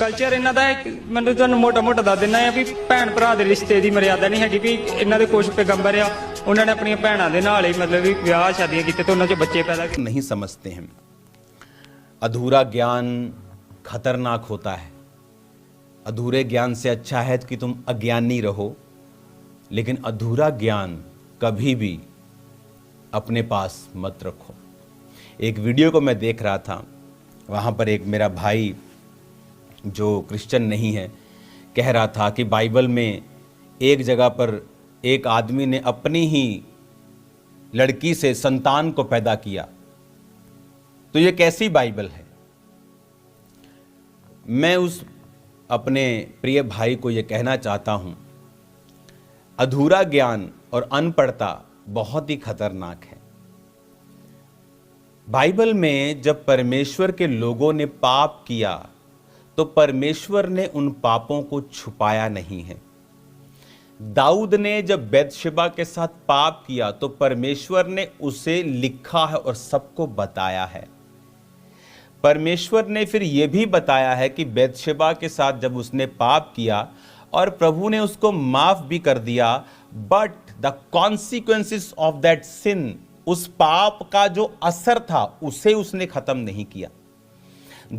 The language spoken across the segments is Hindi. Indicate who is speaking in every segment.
Speaker 1: ਕਲਚਰ ਇਹਨਾਂ ਦਾ ਮੈਨੂੰ ਤੁਹਾਨੂੰ ਮੋਟਾ ਦੱਸ ਦਿੰਦਾ ਆ ਵੀ ਭੈਣ ਭਰਾ ਦੇ ਰਿਸ਼ਤੇ ਦੀ ਮਰਿਆਦਾ ਨਹੀਂ ਹੈਗੀ ਵੀ ਇਹਨਾਂ ਦੇ ਕੁਝ ਪੈਗੰਬਰ ਆ ਉਹਨਾਂ ਨੇ ਆਪਣੀਆਂ ਭੈਣਾਂ ਦੇ ਨਾਲ ਹੀ मतलब ਵੀ ਵਿਆਹ ਸ਼ਾਦੀਆਂ ਕੀਤੇ ਤੇ ਉਹਨਾਂ 'ਚ ਬੱਚੇ पैदा ਕੀਤੇ।
Speaker 2: नहीं समझते हैं। अधूरा ज्ञान खतरनाक होता है। अधूरे ज्ञान से अच्छा है कि तुम अज्ञानी रहो, लेकिन अधूरा ज्ञान कभी भी अपने पास मत रखो। एक वीडियो को मैं देख रहा था, वहाँ पर एक मेरा भाई जो क्रिश्चियन नहीं है कह रहा था कि बाइबल में एक जगह पर एक आदमी ने अपनी ही लड़की से संतान को पैदा किया, तो ये कैसी बाइबल है। मैं उस अपने प्रिय भाई को ये कहना चाहता हूँ, अधूरा ज्ञान और अनपढ़ता बहुत ही खतरनाक है। बाइबल में जब परमेश्वर के लोगों ने पाप किया तो परमेश्वर ने उन पापों को छुपाया नहीं है। दाऊद ने जब बैतशेबा के साथ पाप किया तो परमेश्वर ने उसे लिखा है और सबको बताया है। परमेश्वर ने फिर यह भी बताया है कि बैतशेबा के साथ जब उसने पाप किया और प्रभु ने उसको माफ भी कर दिया, but the consequences of that sin, उस पाप का जो असर था उसे उसने खत्म नहीं किया।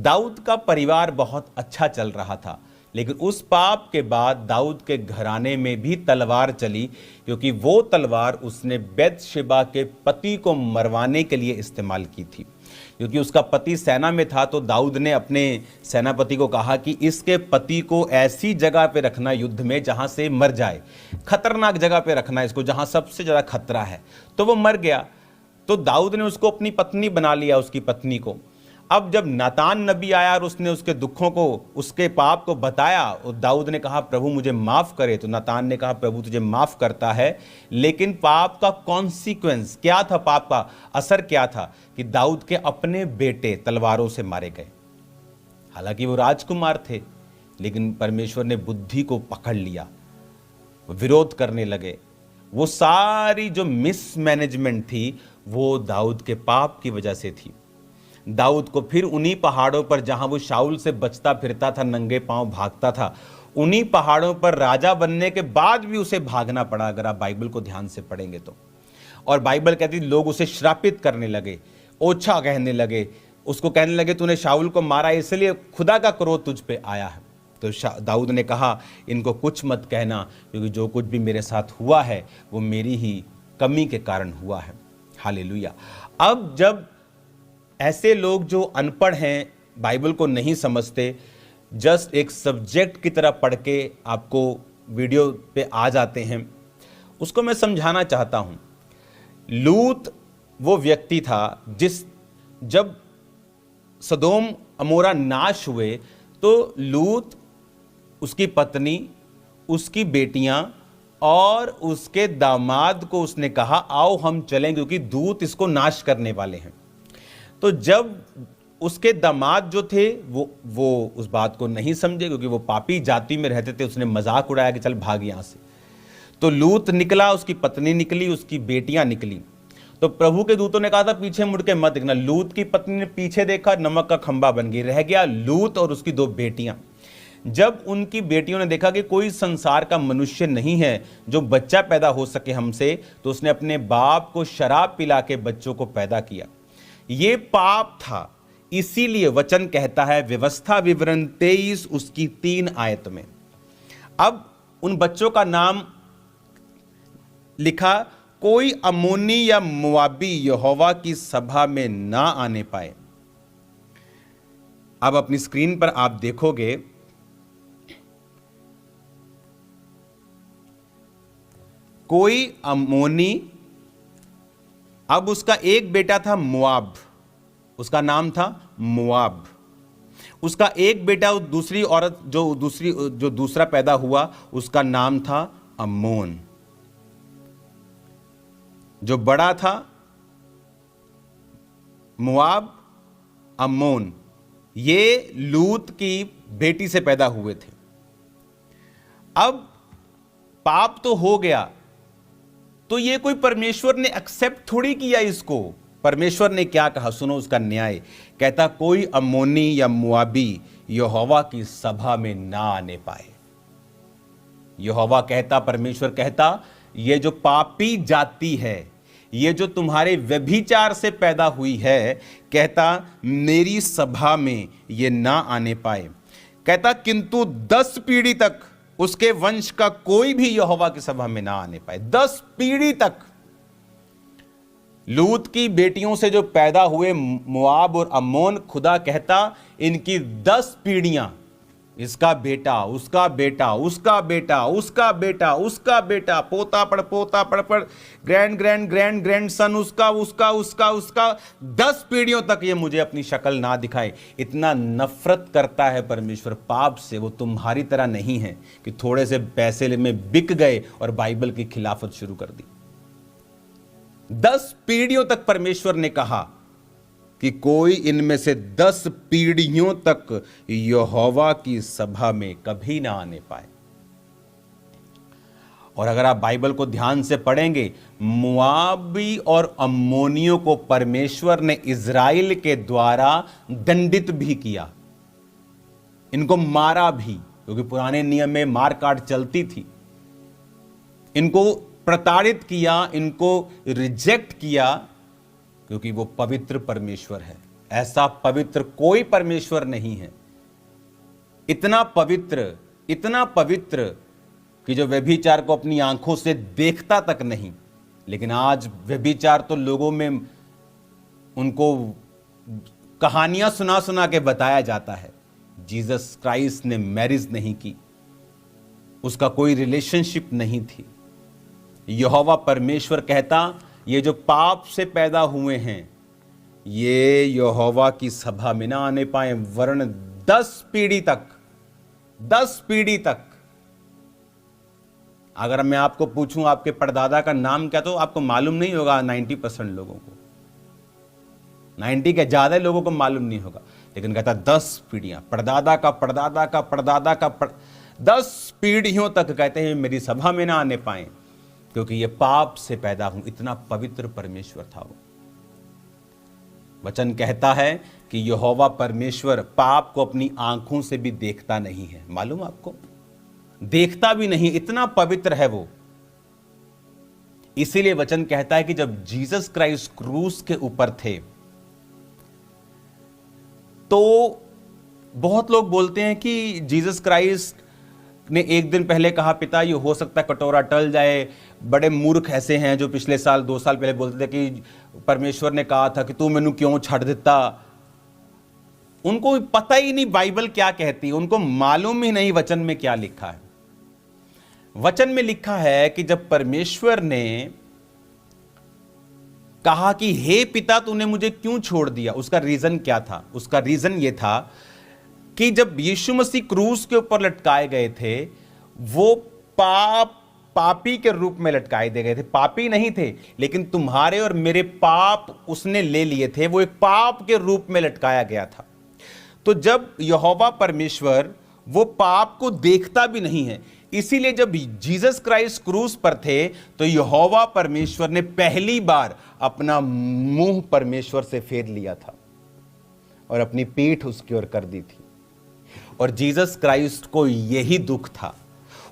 Speaker 2: दाऊद का परिवार बहुत अच्छा चल रहा था, लेकिन उस पाप के बाद दाऊद के घराने में भी तलवार चली, क्योंकि वो तलवार उसने बैतशेबा के पति को मरवाने के लिए इस्तेमाल की थी। क्योंकि उसका पति सेना में था, तो दाऊद ने अपने सेनापति को कहा कि इसके पति को ऐसी जगह पे रखना युद्ध में जहां से मर जाए, खतरनाक जगह पे रखना इसको जहां सबसे ज़्यादा खतरा है। तो वो मर गया, तो दाऊद ने उसको अपनी पत्नी बना लिया, उसकी पत्नी को। अब जब नातान नबी आया और उसने उसके दुखों को, उसके पाप को बताया, और दाऊद ने कहा प्रभु मुझे माफ़ करे, तो नातान ने कहा प्रभु तुझे माफ़ करता है, लेकिन पाप का कॉन्सिक्वेंस क्या था, पाप का असर क्या था कि दाऊद के अपने बेटे तलवारों से मारे गए। हालांकि वो राजकुमार थे, लेकिन परमेश्वर ने बुद्धि को पकड़ लिया, विरोध करने लगे। वो सारी जो मिसमैनेजमेंट थी वो दाऊद के पाप की वजह से थी। दाऊद को फिर उन्हीं पहाड़ों पर जहां वो शाऊल से बचता फिरता था, नंगे पांव भागता था, उन्हीं पहाड़ों पर राजा बनने के बाद भी उसे भागना पड़ा, अगर आप बाइबल को ध्यान से पढ़ेंगे तो। और बाइबल कहती लोग उसे श्रापित करने लगे, ओछा कहने लगे, उसको कहने लगे तूने शाऊल को मारा इसलिए खुदा का क्रोध तुझ पे आया है। तो दाऊद ने कहा इनको कुछ मत कहना, क्योंकि जो कुछ भी मेरे साथ हुआ है वो मेरी ही कमी के कारण हुआ है। हालेलुया। अब जब ऐसे लोग जो अनपढ़ हैं, बाइबल को नहीं समझते, जस्ट एक सब्जेक्ट की तरह पढ़ के आपको वीडियो पे आ जाते हैं, उसको मैं समझाना चाहता हूं। लूत वो व्यक्ति था जब सदोम अमोरा नाश हुए तो लूत, उसकी पत्नी, उसकी बेटियां और उसके दामाद को उसने कहा आओ हम चलें, क्योंकि दूत इसको नाश करने वाले हैं। तो जब उसके दामाद जो थे वो उस बात को नहीं समझे, क्योंकि वो पापी जाति में रहते थे, उसने मजाक उड़ाया कि चल भाग यहां से। तो लूत निकला, उसकी पत्नी निकली, उसकी बेटियां निकली। तो प्रभु के दूतों ने कहा था पीछे मुड़ के मत देखना। लूत की पत्नी ने पीछे देखा, नमक का खंबा बन गई, रह गया लूत और उसकी दो बेटियां। जब उनकी बेटियों ने देखा कि कोई संसार का मनुष्य नहीं है जो बच्चा पैदा हो सके हमसे, तो उसने अपने बाप को शराब पिला के बच्चों को पैदा किया। ये पाप था। इसीलिए वचन कहता है व्यवस्था विवरण 23 उसकी 3 आयत में, अब उन बच्चों का नाम लिखा, कोई अम्मोनी या मोआबी यहोवा की सभा में ना आने पाए। अब अपनी स्क्रीन पर आप देखोगे, कोई अम्मोनी, अब उसका एक बेटा था मोआब, उसका नाम था मोआब। उसका एक बेटा, दूसरी औरत जो दूसरा पैदा हुआ, उसका नाम था अम्मोन। जो बड़ा था मोआब, अम्मोन, ये लूत की बेटी से पैदा हुए थे। अब पाप तो हो गया, तो ये कोई परमेश्वर ने एक्सेप्ट थोड़ी किया इसको। परमेश्वर ने क्या कहा, सुनो उसका न्याय। कहता कोई अम्मोनी या मुआबी यहोवा की सभा में ना आने पाए। यहोवा कहता, परमेश्वर कहता, ये जो पापी जाति है, ये जो तुम्हारे व्यभिचार से पैदा हुई है, कहता मेरी सभा में ये ना आने पाए। कहता किंतु 10 पीढ़ी तक उसके वंश का कोई भी यहोवा की सभा में ना आने पाए। 10 पीढ़ी तक। लूत की बेटियों से जो पैदा हुए मोआब और अम्मोन, खुदा कहता इनकी 10 पीढ़ियां, इसका बेटा, उसका बेटा, उसका बेटा, उसका बेटा, उसका बेटा, पोता पड़, grand grand grand grand son, उसका उसका उसका उसका 10 पीढ़ियों तक ये मुझे अपनी शक्ल ना दिखाए। इतना नफरत करता है परमेश्वर पाप से। वो तुम्हारी तरह नहीं है कि थोड़े से पैसे में बिक गए और बाइबल की खिलाफत शुरू कर दी। 10 पीढ़ियों तक परमेश्वर ने कहा कि कोई इनमें से 10 पीढ़ियों तक यहोवा की सभा में कभी ना आने पाए। और अगर आप बाइबल को ध्यान से पढ़ेंगे, मुआबी और अम्मोनियों को परमेश्वर ने इज़राइल के द्वारा दंडित भी किया, इनको मारा भी, क्योंकि पुराने नियम में मार काट चलती थी। इनको प्रताड़ित किया, इनको रिजेक्ट किया, क्योंकि वो पवित्र परमेश्वर है। ऐसा पवित्र कोई परमेश्वर नहीं है। इतना पवित्र कि जो व्यभिचार को अपनी आंखों से देखता तक नहीं। लेकिन आज व्यभिचार तो लोगों में उनको कहानियां सुना सुना के बताया जाता है। जीसस क्राइस्ट ने मैरिज नहीं की, उसका कोई रिलेशनशिप नहीं थी। यहोवा परमेश्वर कहता ये जो पाप से पैदा हुए हैं ये यहोवा की सभा में ना आने पाए, वरन 10 पीढ़ी तक, 10 पीढ़ी तक। अगर मैं आपको पूछूं आपके परदादा का नाम क्या, तो आपको मालूम नहीं होगा। 90% लोगों को, 90 के ज्यादा लोगों को मालूम नहीं होगा। लेकिन कहता 10 पीढ़ियां, परदादा का परदादा का परदादा का 10 पीढ़ियों तक कहते हैं मेरी सभा में ना आने पाए, क्योंकि ये पाप से पैदा हूं। इतना पवित्र परमेश्वर था वो। वचन कहता है कि यहोवा परमेश्वर पाप को अपनी आंखों से भी देखता नहीं है। मालूम आपको, देखता भी नहीं, इतना पवित्र है वो। इसीलिए वचन कहता है कि जब जीसस क्राइस्ट क्रूस के ऊपर थे तो बहुत लोग बोलते हैं कि जीसस क्राइस्ट ने एक दिन पहले कहा, पिता ये हो सकता है कटोरा टल जाए। बड़े मूर्ख ऐसे हैं जो पिछले साल 2 साल पहले बोलते थे कि परमेश्वर ने कहा था कि तू मैनू क्यों छड़ देता। उनको पता ही नहीं बाइबल क्या कहती है, उनको मालूम ही नहीं वचन में क्या लिखा है। वचन में लिखा है कि जब परमेश्वर ने कहा कि हे पिता तूने मुझे क्यों छोड़ दिया, उसका रीजन क्या था? उसका रीजन यह था कि जब यीशु मसीह क्रूस के ऊपर लटकाए गए थे, वो पापी के रूप में लटकाए दे गए थे। पापी नहीं थे, लेकिन तुम्हारे और मेरे पाप उसने ले लिए थे। वो एक पाप के रूप में लटकाया गया था। तो जब यहोवा परमेश्वर वो पाप को देखता भी नहीं है, इसीलिए जब जीसस क्राइस्ट क्रूस पर थे तो यहोवा परमेश्वर ने पहली बार अपना मुंह परमेश्वर से फेर लिया था और अपनी पीठ उसकी ओर कर दी थी। और जीसस क्राइस्ट को यही दुख था।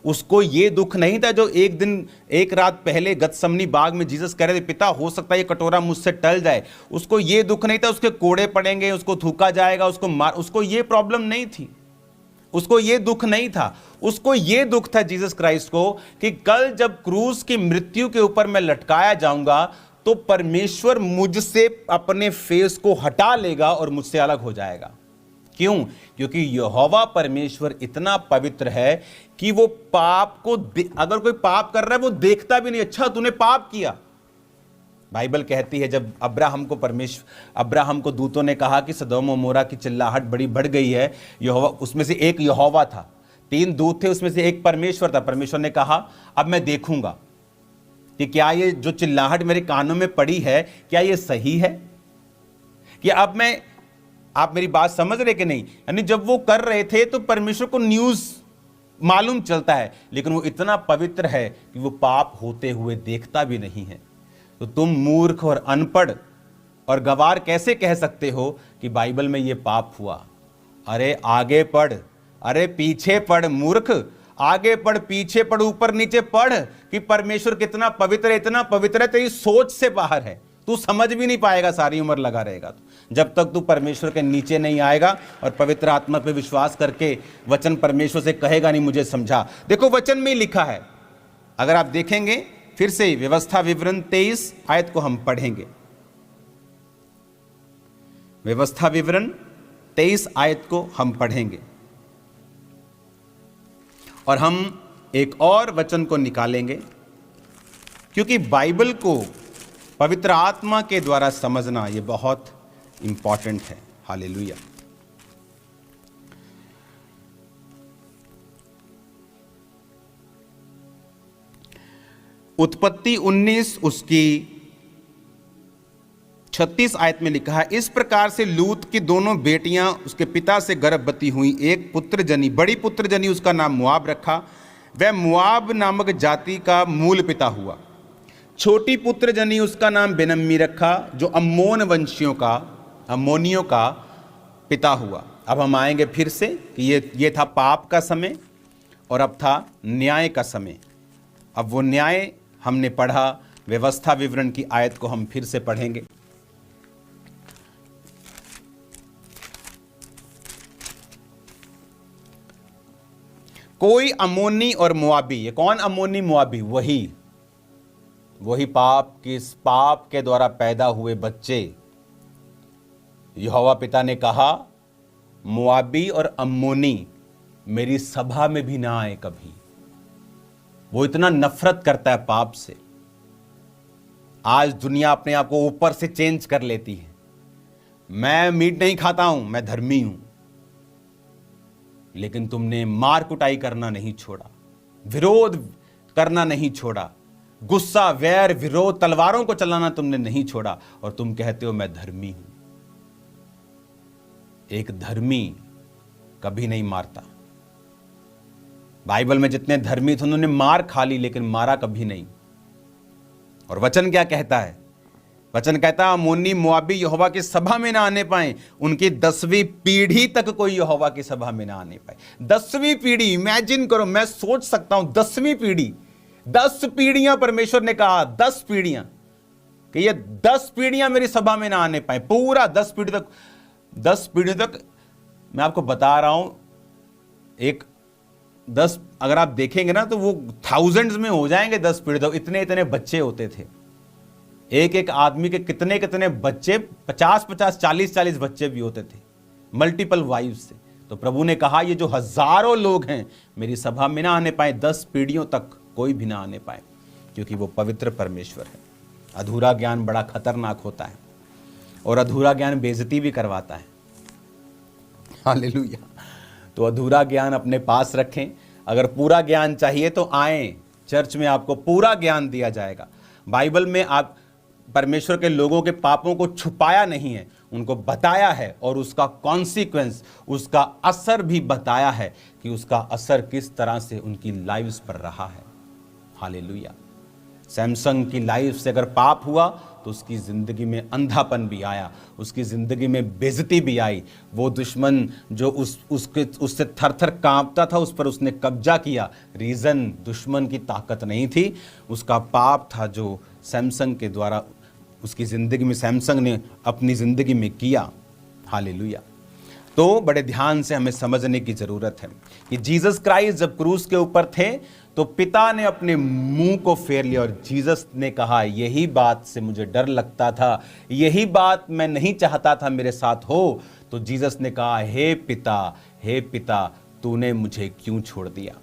Speaker 2: उसको ये दुख नहीं था जो एक दिन, एक रात पहले गतसमनी बाग में जीसस कह रहे थे, पिता हो सकता है ये कटोरा मुझसे टल जाए। उसको ये दुख नहीं था उसके कोड़े पड़ेंगे, उसको थूका जाएगा, उसको मार, उसको ये प्रॉब्लम नहीं थी। उसको ये दुख नहीं था। उसको ये दुख था जीसस क्राइस्ट को कि कल जब क्रूस की मृत्यु के ऊपर मैं लटकाया जाऊंगा तो परमेश्वर मुझसे अपने फेस को हटा लेगा और मुझसे अलग हो जाएगा। क्यों? क्योंकि यहोवा परमेश्वर इतना पवित्र है कि वो पाप को अगर कोई पाप कर रहा है वो देखता भी नहीं। अच्छा तूने पाप किया। बाइबल कहती है जब अब्राहम को दूतों ने कहा कि सदोम और मोरा की चिल्लाहट बड़ी बढ़ गई है, यहोवा, उसमें से एक यहोवा था, 3 दूत थे, उसमें से एक परमेश्वर था। परमेश्वर ने कहा अब मैं देखूंगा कि क्या ये जो चिल्लाहट मेरे कानों में पड़ी है क्या ये सही है, कि अब मैं, आप मेरी बात समझ रहे कि नहीं? यानी जब वो कर रहे थे तो परमेश्वर को न्यूज मालूम चलता है, लेकिन वो इतना पवित्र है कि वो पाप होते हुए देखता भी नहीं है। तो तुम मूर्ख और अनपढ़ और गवार कैसे कह सकते हो कि बाइबल में ये पाप हुआ? अरे आगे पढ़, अरे पीछे पढ़ मूर्ख, आगे पढ़ पीछे पढ़ ऊपर नीचे पढ़ कि परमेश्वर कितना पवित्र है, इतना पवित्र है तेरी सोच से बाहर है, तू समझ भी नहीं पाएगा, सारी उम्र लगा रहेगा तो जब तक तू परमेश्वर के नीचे नहीं आएगा और पवित्र आत्मा पे विश्वास करके वचन परमेश्वर से कहेगा नहीं मुझे समझा। देखो वचन में ही लिखा है, अगर आप देखेंगे फिर से व्यवस्था विवरण 23 आयत को हम पढ़ेंगे। व्यवस्था विवरण 23 आयत को हम पढ़ेंगे और हम एक और वचन को निकालेंगे, क्योंकि बाइबल को पवित्र आत्मा के द्वारा समझना यह बहुत इंपॉर्टेंट है। हालेलुया। उत्पत्ति 19 उसकी 36 आयत में लिखा है, इस प्रकार से लूत की दोनों बेटियां उसके पिता से गर्भवती हुई, एक पुत्र जनी, बड़ी पुत्र जनी उसका नाम मुआब रखा, वह मुआब नामक जाति का मूल पिता हुआ। छोटी पुत्र जनी उसका नाम बेनम्मी रखा, जो अम्मोनियों का पिता हुआ। अब हम आएंगे फिर से कि ये था पाप का समय और अब था न्याय का समय। अब वो न्याय हमने पढ़ा, व्यवस्था विवरण की आयत को हम फिर से पढ़ेंगे। कोई अम्मोनी और मुआबी, ये कौन अम्मोनी मुआबी? वही पाप के द्वारा पैदा हुए बच्चे। यहोवा पिता ने कहा मुआबी और अम्मोनी मेरी सभा में भी ना आए कभी। वो इतना नफरत करता है पाप से। आज दुनिया अपने आप को ऊपर से चेंज कर लेती है, मैं मीट नहीं खाता हूं, मैं धर्मी हूं। लेकिन तुमने मार कुटाई करना नहीं छोड़ा, विरोध करना नहीं छोड़ा, गुस्सा वैर विरोध तलवारों को चलाना तुमने नहीं छोड़ा, और तुम कहते हो मैं धर्मी हूं। एक धर्मी कभी नहीं मारता। बाइबल में जितने धर्मी थे उन्होंने मार खा ली, लेकिन मारा कभी नहीं। और वचन क्या कहता है? वचन कहता है अम्मोनी मुआबी यहोवा की सभा में ना आने पाए, उनकी 10वीं पीढ़ी तक कोई यहोवा की सभा में ना आने पाए। 10वीं पीढ़ी, इमेजिन करो, मैं सोच सकता हूं 10वीं पीढ़ी, 10 पीढ़ियां परमेश्वर ने कहा, 10 पीढ़ियां, कि ये 10 पीढ़ियां मेरी सभा में ना आने पाए। पूरा 10 पीढ़ी तक, 10 पीढ़ी तक मैं आपको बता रहा हूं, एक 10 अगर आप देखेंगे ना तो वो थाउजेंड्स में हो जाएंगे। 10 पीढ़ी तक इतने इतने बच्चे होते थे। एक आदमी के कितने कितने बच्चे, 50-50, 40-40 बच्चे भी होते थे, मल्टीपल वाइफ्स से। तो प्रभु ने कहा ये जो हजारों लोग हैं मेरी सभा में ना आने पाए, 10 पीढ़ियों तक कोई भी ना आने पाए, क्योंकि वो पवित्र परमेश्वर है। अधूरा ज्ञान बड़ा खतरनाक होता है और अधूरा ज्ञान बेइज्जती भी करवाता है। हालेलुया। तो अधूरा ज्ञान अपने पास रखें। अगर पूरा ज्ञान चाहिए तो आएं, चर्च में आपको पूरा ज्ञान दिया जाएगा। बाइबल में आप परमेश्वर के लोगों के पापों को छुपाया नहीं है, उनको बताया है, और उसका कॉन्सिक्वेंस, उसका असर भी बताया है कि उसका असर किस तरह से उनकी लाइव्स पर रहा है। हालेलुया। सैमसंग की लाइफ से अगर पाप हुआ तो उसकी ज़िंदगी में अंधापन भी आया, उसकी ज़िंदगी में बेइज्जती भी आई। वो दुश्मन जो उससे थर थर कांपता था, उस पर उसने कब्जा किया। रीज़न दुश्मन की ताकत नहीं थी, उसका पाप था जो सैमसंग के द्वारा उसकी ज़िंदगी में, सैमसंग ने अपनी ज़िंदगी में किया। हालेलुया। तो बड़े ध्यान से हमें समझने की ज़रूरत है कि जीसस क्राइस्ट जब क्रूस के ऊपर थे तो पिता ने अपने मुंह को फेर लिया और जीसस ने कहा यही बात से मुझे डर लगता था, यही बात मैं नहीं चाहता था मेरे साथ हो। तो जीसस ने कहा हे पिता तूने मुझे क्यों छोड़ दिया।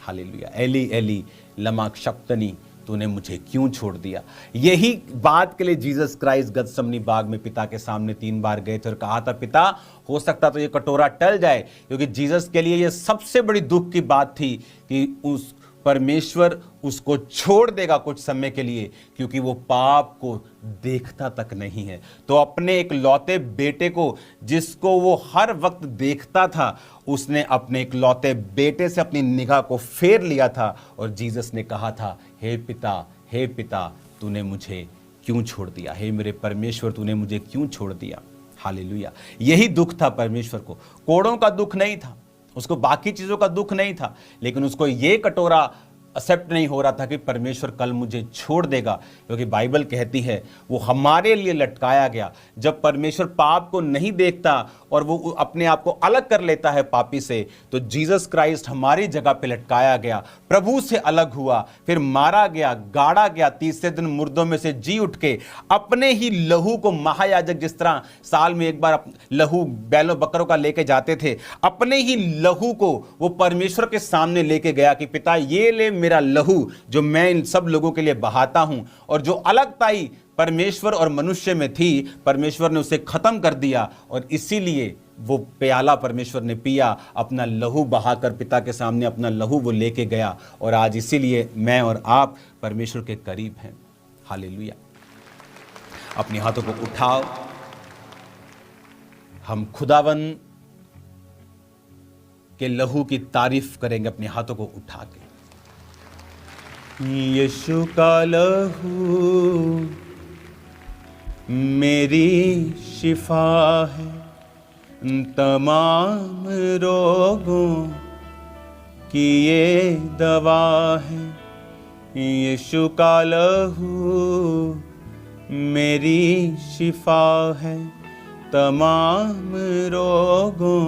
Speaker 2: हालेलुया। एली एली लमा शक्तनी, तूने मुझे क्यों छोड़ दिया। यही बात के लिए जीसस क्राइस्ट गतसमनी बाग में पिता के सामने 3 बार गए थे और कहा था पिता हो सकता तो ये कटोरा टल जाए, क्योंकि जीसस के लिए ये सबसे बड़ी दुख की बात थी कि उस परमेश्वर उसको छोड़ देगा कुछ समय के लिए, क्योंकि वो पाप को देखता तक नहीं है। तो अपने एक लौते बेटे को जिसको वो हर वक्त देखता था, उसने अपने एक लौते बेटे से अपनी निगाह को फेर लिया था और जीसस ने कहा था हे पिता तूने मुझे क्यों छोड़ दिया, हे मेरे परमेश्वर तूने मुझे क्यों छोड़ दिया। हालेलुया। यही दुख था परमेश्वर को, कोड़ों का दुख नहीं था, उसको बाकी चीजों का दुख नहीं था, लेकिन उसको ये कटोरा एक्सेप्ट नहीं हो रहा था कि परमेश्वर कल मुझे छोड़ देगा, क्योंकि बाइबल कहती है वो हमारे लिए लटकाया गया। जब परमेश्वर पाप को नहीं देखता और वो अपने आप को अलग कर लेता है पापी से, तो जीसस क्राइस्ट हमारी जगह पे लटकाया गया, प्रभु से अलग हुआ, फिर मारा गया, गाड़ा गया, तीसरे दिन मुर्दों में से जी उठ के अपने ही लहू को, महायाजक जिस तरह साल में एक बार लहू बैलों बकरों का लेके जाते थे, अपने ही लहू को वो परमेश्वर के सामने लेके गया कि पिता ये ले मेरा लहू जो मैं इन सब लोगों के लिए बहाता हूं। और जो अलगताई परमेश्वर और मनुष्य में थी, परमेश्वर ने उसे खत्म कर दिया, और इसीलिए वो प्याला परमेश्वर ने पिया, अपना लहू बहाकर पिता के सामने अपना लहू वो लेके गया, और आज इसीलिए मैं और आप परमेश्वर के करीब हैं। हालेलुया। अपने हाथों को उठाओ, हम खुदावन के लहू की तारीफ करेंगे अपने हाथों को उठा के। यीशु का लहू मेरी शिफा है, तमाम रोगों की ये दवा है। यीशु का लहू मेरी शिफा है, तमाम रोगों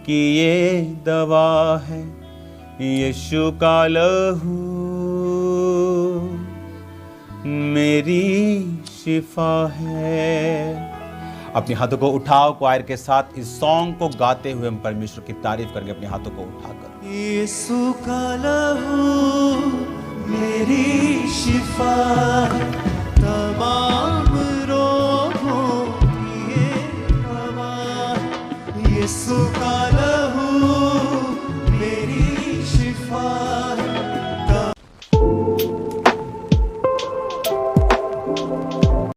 Speaker 2: की ये दवा है। यीशु का लहू मेरी शिफा है। अपने हाथों को उठाओ, क्वायर के साथ इस सॉन्ग को गाते हुए हम परमेश्वर की तारीफ करेंगे अपने हाथों को उठाकर।
Speaker 3: यीशु का लहू मेरी शिफा है, तमाम रोगों की ये दवा है। यीशु का